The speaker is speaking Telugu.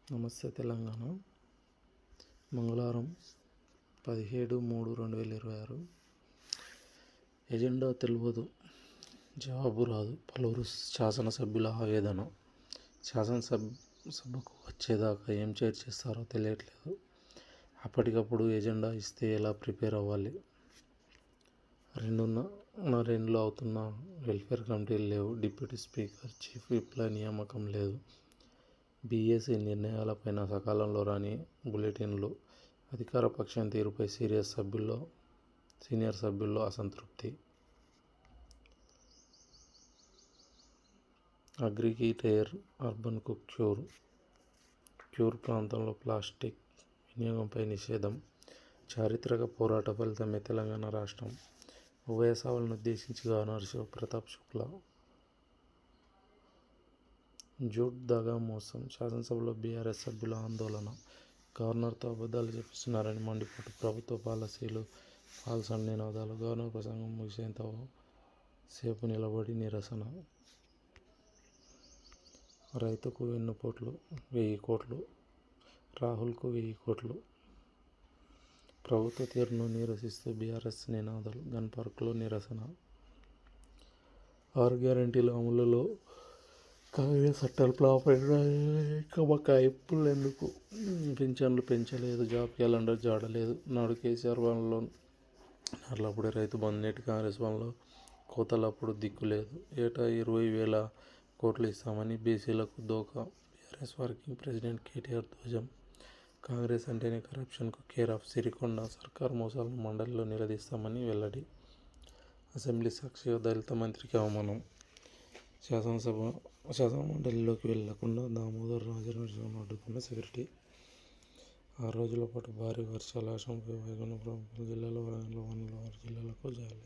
నమస్తే తెలంగాణ. మంగళవారం 17/3/2026. ఎజెండా తెలియదు, జవాబు రాదు. పలువురు శాసనసభ్యుల ఆవేదన. శాసనసభకు వచ్చేదాకా ఏం చర్చిస్తారో తెలియట్లేదు. అప్పటికప్పుడు ఎజెండా ఇస్తే ఎలా ప్రిపేర్ అవ్వాలి? 2.5 అవుతున్న వెల్ఫేర్ కమిటీలు లేవు. డిప్యూటీ స్పీకర్, చీఫ్ విప్ల నియామకం లేదు. బీఏసీ నిర్ణయాలపైన సకాలంలో రాని బులెటిన్లు. అధికార పక్షం తీరుపై సీనియర్ సభ్యుల్లో అసంతృప్తి. అగ్రికి టైర్, అర్బన్కు క్యూర్ ప్రాంతంలో ప్లాస్టిక్ వినియోగంపై నిషేధం. చారిత్రక పోరాట ఫలితమే తెలంగాణ రాష్ట్రం. ఉభయ సభలను ఉద్దేశించి గవర్నర్ శివప్రతాప్ శుక్లా. జూట్ దగా మోసం. శాసనసభలో బీఆర్ఎస్ సభ్యుల ఆందోళన. గవర్నర్తో అబద్ధాలు చెప్పిస్తున్నారని మండిపట్టు. ప్రభుత్వ పాలసీలు ఫాల్స్ అండ్ నినాదాలు. గవర్నర్ ప్రసంగం ముగిసేంత సేపు నిలబడి నిరసన. రైతుకు వెన్నుపోట్లు 1000 కోట్లు, రాహుల్కు 1000 కోట్లు. ప్రభుత్వ తీరును నిరసిస్తూ బీఆర్ఎస్ నినాదాలు. గన్ పార్క్లో నిరసన. 6 గ్యారెంటీల అమలులో కాంగ్రెస్ అట్టల్ప్లాపై బకాయింపులు ఎందుకు? పింఛన్లు పెంచలేదు, జాబ్ క్యాలెండర్ జాడలేదు. నాడు కేసీఆర్ వనంలో నార్లపూడి రైతు బంధు. నేటి కాంగ్రెస్ వనంలో కోతలప్పుడు దిక్కులేదు. ఏటా 20,000 కోట్లు ఇస్తామని బీసీలకు దోకా. బీఆర్ఎస్ వర్కింగ్ ప్రెసిడెంట్ కేటీఆర్ ధ్వజం. కాంగ్రెస్ అంటేనే కరప్షన్కు కేర్ ఆఫ్ సిరికొండ. సర్కారు మోసాలను మండలిలో నిలదీస్తామని వెల్లడి. అసెంబ్లీ సాక్షిగా దళిత మంత్రికి అవమానం. శాసనమండలిలోకి వెళ్లకుండా దామోదర్ రాజనరసింహను అడ్డుకున్న సెక్రటరీ. 6 రోజుల పాటు భారీ వర్షాల ఆశంక. వాయుగుండం ప్రముఖ జిల్లాలో వరంగల్, 6 జిల్లాలకు జారీ.